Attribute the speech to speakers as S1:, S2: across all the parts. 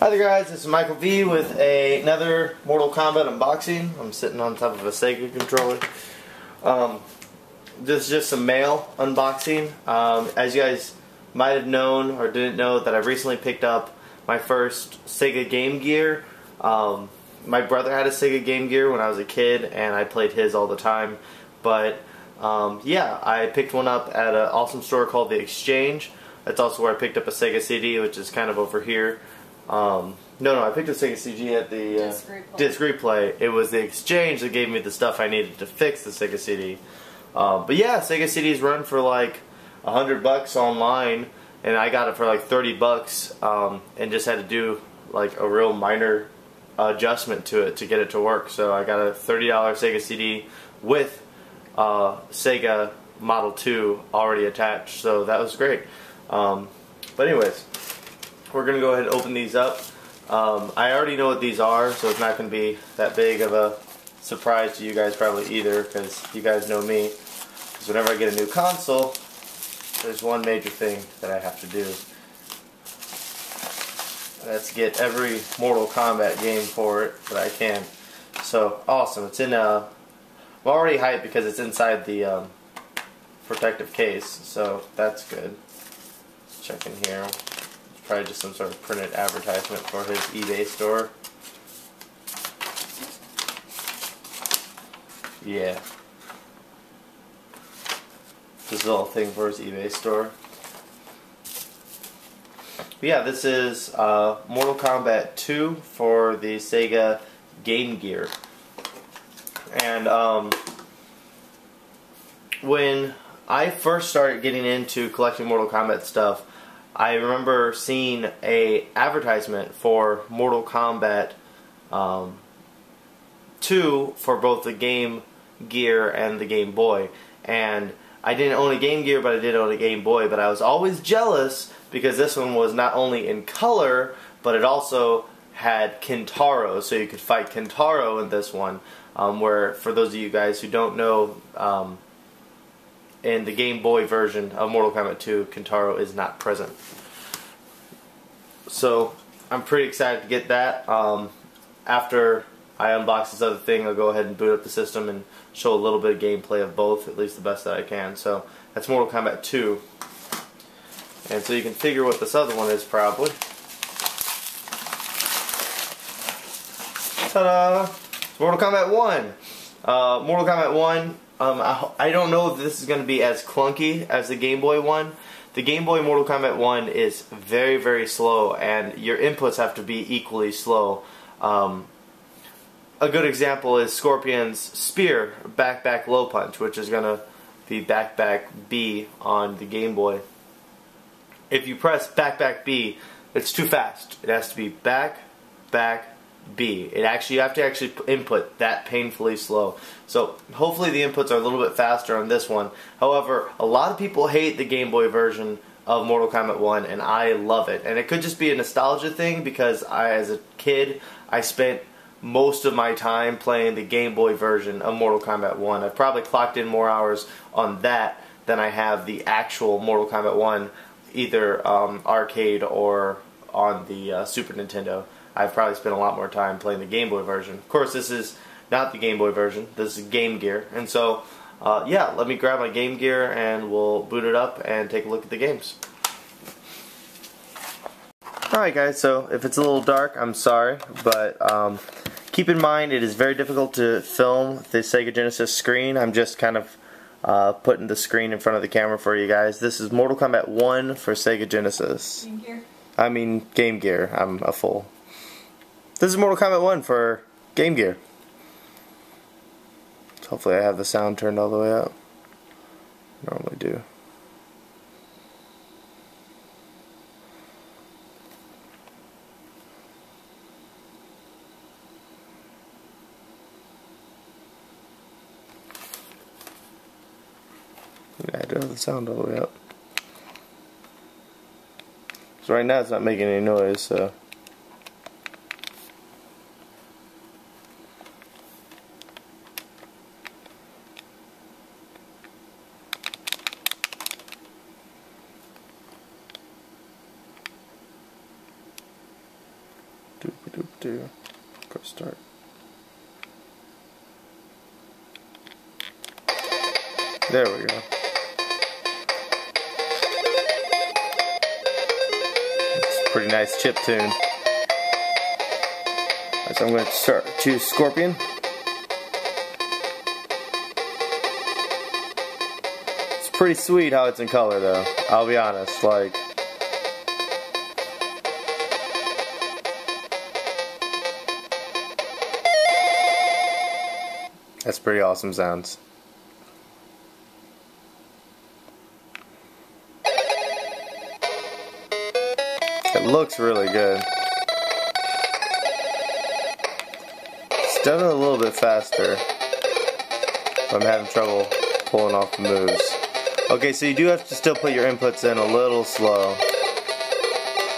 S1: Hi there guys, this is Michael V with another Mortal Kombat unboxing. I'm sitting on top of a Sega controller. This is just some mail unboxing. As you guys might have known or didn't know, that I recently picked up my first Sega Game Gear. My brother had a Sega Game Gear when I was a kid and I played his all the time. But yeah, I picked one up at an awesome store called The Exchange. That's also where I picked up a Sega CD, which is kind of over here. No, I picked a Sega CD at the Disc Replay. It was The Exchange that gave me the stuff I needed to fix the Sega CD. But yeah, Sega CDs run for like $100 online, and I got it for like $30, and just had to do like a real minor adjustment to it to get it to work. So I got a $30 Sega CD with Sega Model 2 already attached, so that was great. But anyways, we're going to go ahead and open these up. I already know what these are, so it's not going to be that big of a surprise to you guys probably either, because you guys know me. Because whenever I get a new console, there's one major thing that I have to do. That's get every Mortal Kombat game for it that I can. So, awesome. It's in I'm already hyped because it's inside the protective case, so that's good. Let's check in here. Probably just some sort of printed advertisement for his eBay store. Yeah. This little thing for his eBay store. But yeah, this is Mortal Kombat 2 for the Sega Game Gear. And when I first started getting into collecting Mortal Kombat stuff, I remember seeing a advertisement for Mortal Kombat 2 for both the Game Gear and the Game Boy. And I didn't own a Game Gear, but I did own a Game Boy. But I was always jealous because this one was not only in color, but it also had Kintaro, so you could fight Kintaro in this one. Where, for those of you guys who don't know, in the Game Boy version of Mortal Kombat 2, Kintaro is not present. So I'm pretty excited to get that. After I unbox this other thing, I'll go ahead and boot up the system and show a little bit of gameplay of both, at least the best that I can. So that's Mortal Kombat 2. And so you can figure what this other one is probably. Ta-da! It's Mortal Kombat 1. Mortal Kombat 1. I don't know if this is going to be as clunky as the Game Boy one. The Game Boy Mortal Kombat 1 is very, very slow, and your inputs have to be equally slow. A good example is Scorpion's Spear, back low punch, which is going to be back B on the Game Boy. If you press back B, it's too fast. It has to be back B. You have to actually input that painfully slow. So hopefully the inputs are a little bit faster on this one. However, a lot of people hate the Game Boy version of Mortal Kombat 1, and I love it. And it could just be a nostalgia thing because as a kid, I spent most of my time playing the Game Boy version of Mortal Kombat 1. I've probably clocked in more hours on that than I have the actual Mortal Kombat 1, either arcade or on the Super Nintendo. I've probably spent a lot more time playing the Game Boy version. Of course, this is not the Game Boy version. This is Game Gear. And so, yeah, let me grab my Game Gear and we'll boot it up and take a look at the games. Alright guys, so if it's a little dark, I'm sorry, but keep in mind it is very difficult to film the Sega Genesis screen. I'm just kind of putting the screen in front of the camera for you guys. This is Mortal Kombat 1 for Sega Genesis.
S2: Game Gear?
S1: I mean Game Gear. I'm a fool. This is Mortal Kombat 1 for Game Gear. So hopefully I have the sound turned all the way up. Normally do. I do have the sound all the way up. So right now it's not making any noise, so. Doop-a-doop-doo. Go start. There we go. It's a pretty nice chip tune. So I'm going to choose Scorpion. It's pretty sweet how it's in color though, I'll be honest, like that's pretty awesome sounds. It looks really good. It's definitely a little bit faster. I'm having trouble pulling off the moves. Okay, so you do have to still put your inputs in a little slow.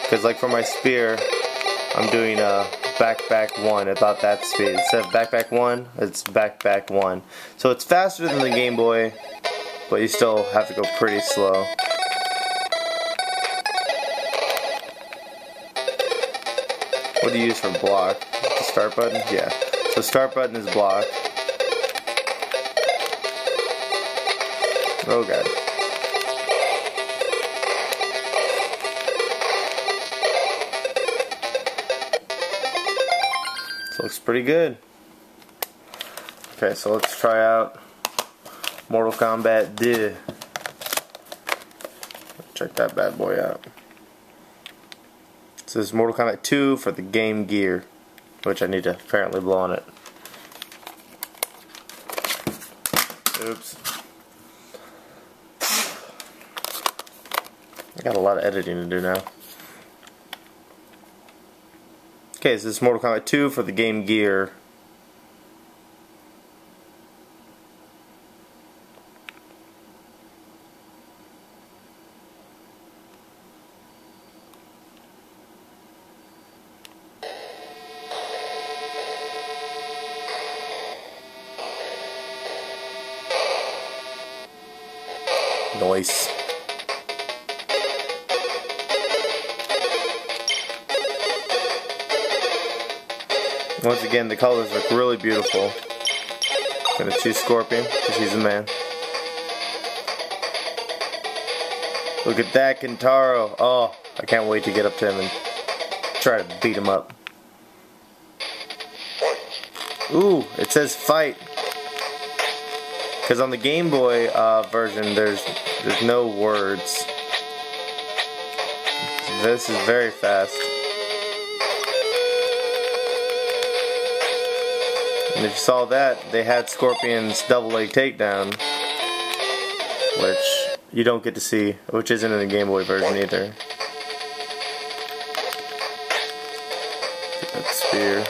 S1: Because like for my spear, I'm doing back 1 at about that speed. Instead of back 1, it's back 1. So it's faster than the Game Boy, but you still have to go pretty slow. What do you use for block? The start button? Yeah. So start button is block. Oh god. This looks pretty good. Okay, so let's try out Mortal Kombat 2. Check that bad boy out. This is Mortal Kombat 2 for the Game Gear, which I need to apparently blow on it. Oops. I got a lot of editing to do now. Okay, so this is Mortal Kombat 2 for the Game Gear. Nice. Once again, the colors look really beautiful. I'm gonna choose Scorpion because he's the man. Look at that, Kentaro. Oh, I can't wait to get up to him and try to beat him up. Ooh, it says fight. Because on the Game Boy version, there's no words. This is very fast. And if you saw that, they had Scorpion's double leg takedown, which you don't get to see, which isn't in the Game Boy version either. Get that spear.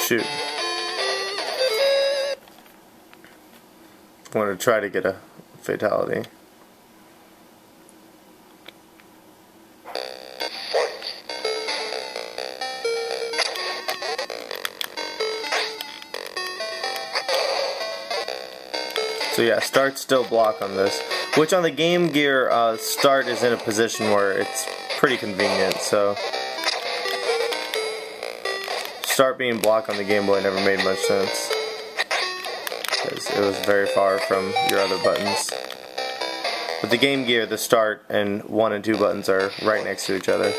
S1: Shoot. I want to try to get a fatality. So yeah, start still block on this. Which on the Game Gear, start is in a position where it's pretty convenient, so start being block on the Game Boy never made much sense because it was very far from your other buttons. With the Game Gear, the start and 1 and 2 buttons are right next to each other.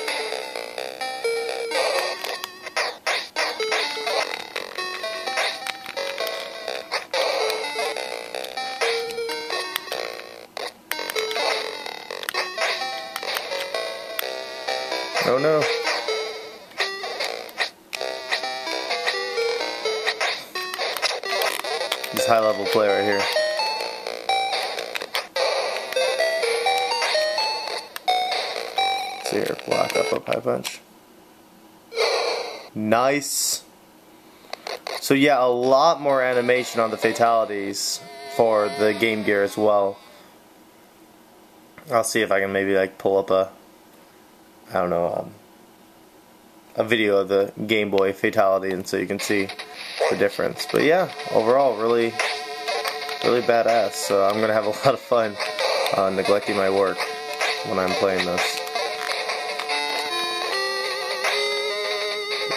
S1: Oh no. This high level play right here. See here, block up, high punch. Nice. So yeah, a lot more animation on the fatalities for the Game Gear as well. I'll see if I can maybe like pull up a, I don't know, a video of the Game Boy fatality, and so you can see the difference. But yeah, overall, really badass. So I'm gonna have a lot of fun neglecting my work when I'm playing this.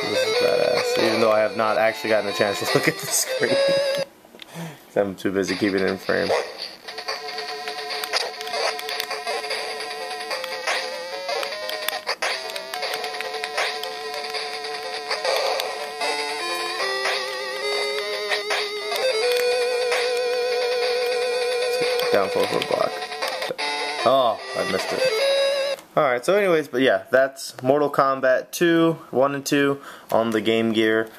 S1: This is badass, even though I have not actually gotten a chance to look at the screen. Because I'm too busy keeping it in frame. Down forward for a block. Oh, I missed it. Alright, so anyways, but yeah, that's Mortal Kombat 2, 1 and 2 on the Game Gear.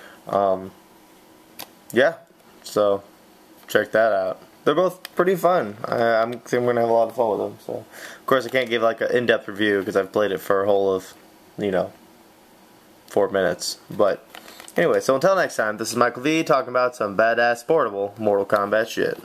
S1: Yeah, so check that out. They're both pretty fun. I think I'm going to have a lot of fun with them. So, of course, I can't give like an in-depth review because I've played it for a whole of, 4 minutes. But anyway, so until next time, this is Michael V talking about some badass portable Mortal Kombat shit.